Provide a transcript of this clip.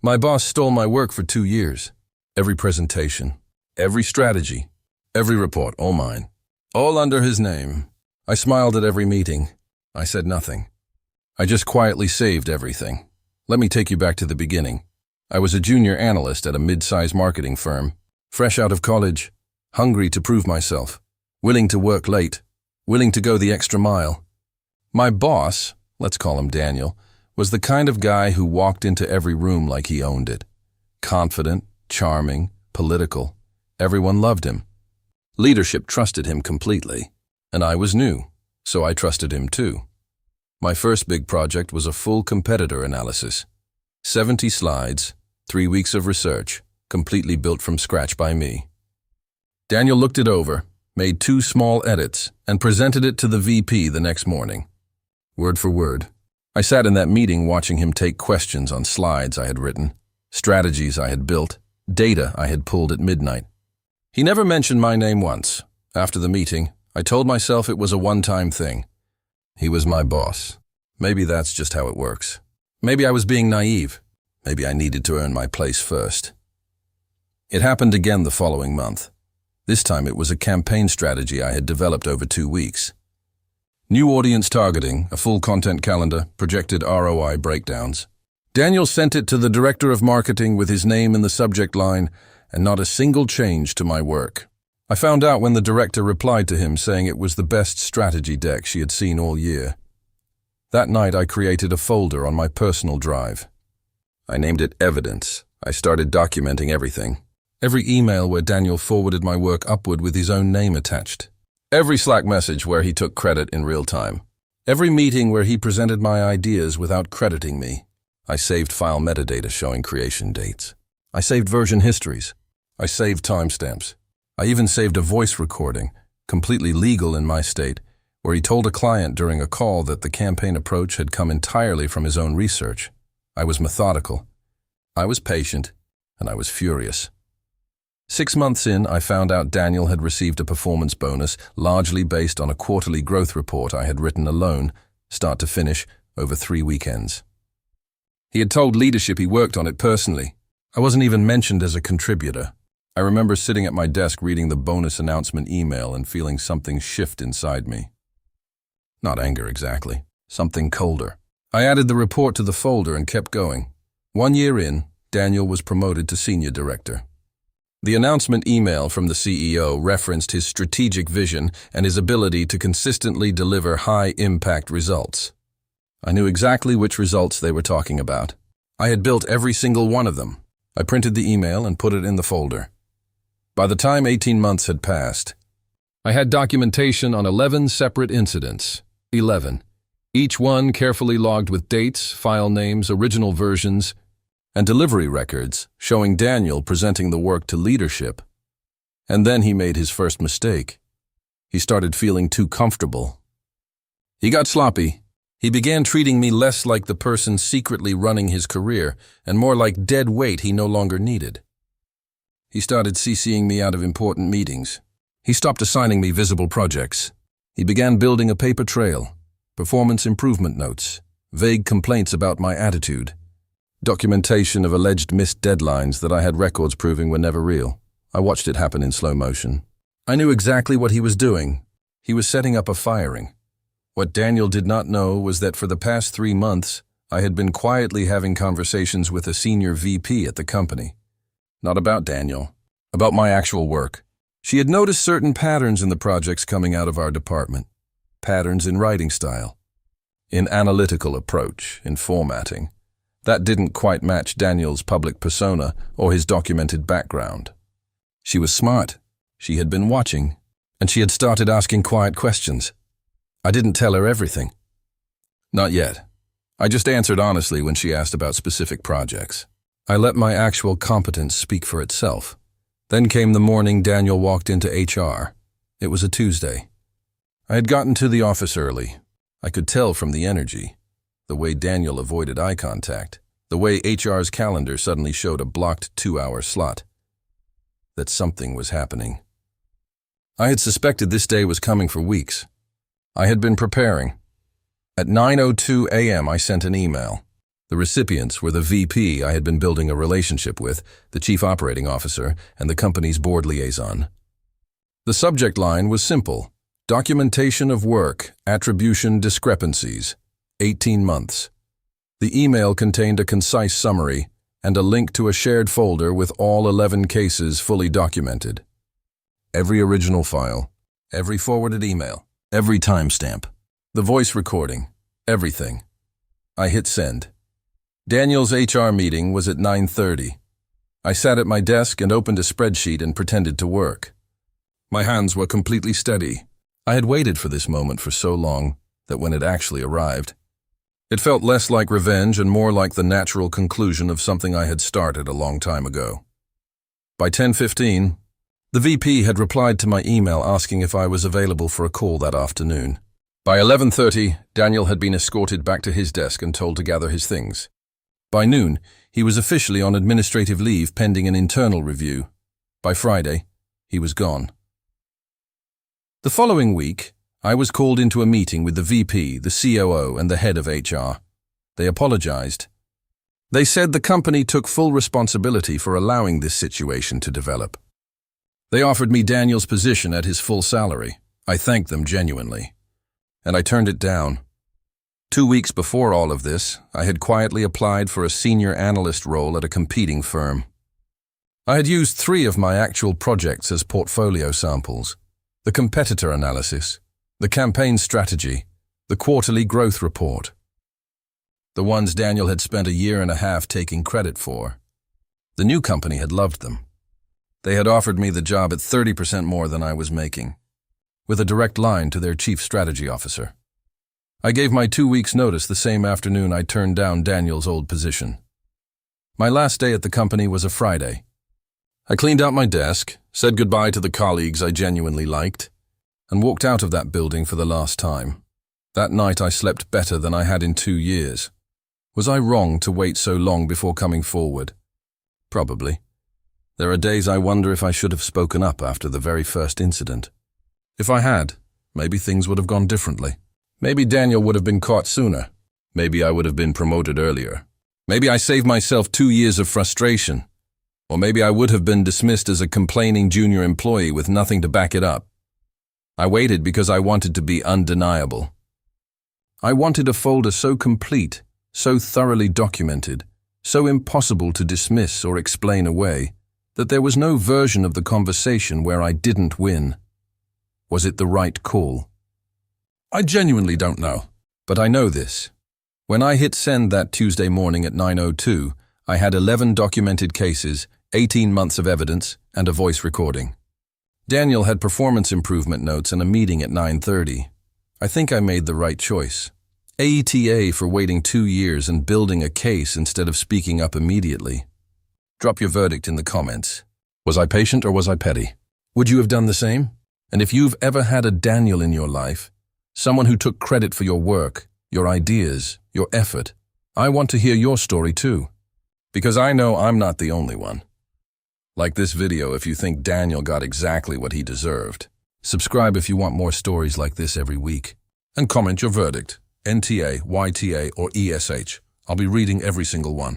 My boss stole my work for 2 years. Every presentation, every strategy, every report, all mine. All under his name. I smiled at every meeting. I said nothing. I just quietly saved everything. Let me take you back to the beginning. I was a junior analyst at a mid-sized marketing firm, fresh out of college, hungry to prove myself, willing to work late, willing to go the extra mile. My boss, let's call him Daniel, was the kind of guy who walked into every room like he owned it. Confident, charming, political. Everyone loved him. Leadership trusted him completely, and I was new, so I trusted him too. My first big project was a full competitor analysis. 70 slides, 3 weeks of research, completely built from scratch by me. Daniel looked it over, made 2 small edits, and presented it to the VP the next morning. Word for word. I sat in that meeting watching him take questions on slides I had written, strategies I had built, data I had pulled at midnight. He never mentioned my name once. After the meeting, I told myself it was a one-time thing. He was my boss. Maybe that's just how it works. Maybe I was being naive. Maybe I needed to earn my place first. It happened again the following month. This time it was a campaign strategy I had developed over 2 weeks. New audience targeting, a full content calendar, projected ROI breakdowns. Daniel sent it to the director of marketing with his name in the subject line and not a single change to my work. I found out when the director replied to him saying it was the best strategy deck she had seen all year. That night I created a folder on my personal drive. I named it Evidence. I started documenting everything. Every email where Daniel forwarded my work upward with his own name attached. Every Slack message where he took credit in real time. Every meeting where he presented my ideas without crediting me. I saved file metadata showing creation dates. I saved version histories. I saved timestamps. I even saved a voice recording, completely legal in my state, where he told a client during a call that the campaign approach had come entirely from his own research. I was methodical. I was patient, and I was furious. 6 months in, I found out Daniel had received a performance bonus largely based on a quarterly growth report I had written alone, start to finish, over 3 weekends. He had told leadership he worked on it personally. I wasn't even mentioned as a contributor. I remember sitting at my desk reading the bonus announcement email and feeling something shift inside me. Not anger exactly, something colder. I added the report to the folder and kept going. 1 year in, Daniel was promoted to senior director. The announcement email from the CEO referenced his strategic vision and his ability to consistently deliver high-impact results. I knew exactly which results they were talking about. I had built every single one of them. I printed the email and put it in the folder. By the time 18 months had passed, I had documentation on 11 separate incidents. 11. Each one carefully logged with dates, file names, original versions, and delivery records showing Daniel presenting the work to leadership. And then he made his first mistake. He started feeling too comfortable. He got sloppy. He began treating me less like the person secretly running his career and more like dead weight he no longer needed. He started CCing me out of important meetings. He stopped assigning me visible projects. He began building a paper trail, performance improvement notes, vague complaints about my attitude, documentation of alleged missed deadlines that I had records proving were never real. I watched it happen in slow motion. I knew exactly what he was doing. He was setting up a firing. What Daniel did not know was that for the past 3 months, I had been quietly having conversations with a senior VP at the company. Not about Daniel, about my actual work. She had noticed certain patterns in the projects coming out of our department. Patterns in writing style, in analytical approach, in formatting. That didn't quite match Daniel's public persona or his documented background. She was smart. She had been watching, and she had started asking quiet questions. I didn't tell her everything. Not yet. I just answered honestly when she asked about specific projects. I let my actual competence speak for itself. Then came the morning Daniel walked into HR. It was a Tuesday. I had gotten to the office early. I could tell from the energy, the way Daniel avoided eye contact, the way HR's calendar suddenly showed a blocked 2-hour slot, that something was happening. I had suspected this day was coming for weeks. I had been preparing. At 9:02 a.m. I sent an email. The recipients were the VP I had been building a relationship with, the Chief Operating Officer, and the company's board liaison. The subject line was simple: documentation of work, attribution discrepancies, 18 months. The email contained a concise summary and a link to a shared folder with all 11 cases fully documented. Every original file, every forwarded email, every timestamp, the voice recording, everything. I hit send. Daniel's HR meeting was at 9:30. I sat at my desk and opened a spreadsheet and pretended to work. My hands were completely steady. I had waited for this moment for so long that when it actually arrived, it felt less like revenge and more like the natural conclusion of something I had started a long time ago. By 10:15, the VP had replied to my email asking if I was available for a call that afternoon. By 11:30, Daniel had been escorted back to his desk and told to gather his things. By noon, he was officially on administrative leave pending an internal review. By Friday, he was gone. The following week, I was called into a meeting with the VP, the COO, and the head of HR. They apologized. They said the company took full responsibility for allowing this situation to develop. They offered me Daniel's position at his full salary. I thanked them genuinely. And I turned it down. 2 weeks before all of this, I had quietly applied for a senior analyst role at a competing firm. I had used 3 of my actual projects as portfolio samples: the competitor analysis, the campaign strategy, the quarterly growth report. The ones Daniel had spent a year and a half taking credit for. The new company had loved them. They had offered me the job at 30% more than I was making, with a direct line to their chief strategy officer. I gave my 2 weeks' notice the same afternoon I turned down Daniel's old position. My last day at the company was a Friday. I cleaned out my desk, said goodbye to the colleagues I genuinely liked, and walked out of that building for the last time. That night I slept better than I had in 2 years. Was I wrong to wait so long before coming forward? Probably. There are days I wonder if I should have spoken up after the very first incident. If I had, maybe things would have gone differently. Maybe Daniel would have been caught sooner. Maybe I would have been promoted earlier. Maybe I saved myself 2 years of frustration. Or maybe I would have been dismissed as a complaining junior employee with nothing to back it up. I waited because I wanted to be undeniable. I wanted a folder so complete, so thoroughly documented, so impossible to dismiss or explain away, that there was no version of the conversation where I didn't win. Was it the right call? I genuinely don't know, but I know this. When I hit send that Tuesday morning at 9:02, I had 11 documented cases, 18 months of evidence, and a voice recording. Daniel had performance improvement notes and a meeting at 9:30. I think I made the right choice. AITA for waiting 2 years and building a case instead of speaking up immediately. Drop your verdict in the comments. Was I patient or was I petty? Would you have done the same? And if you've ever had a Daniel in your life, someone who took credit for your work, your ideas, your effort, I want to hear your story too. Because I know I'm not the only one. Like this video if you think Daniel got exactly what he deserved. Subscribe if you want more stories like this every week. And comment your verdict, NTA, YTA, or ESH. I'll be reading every single one.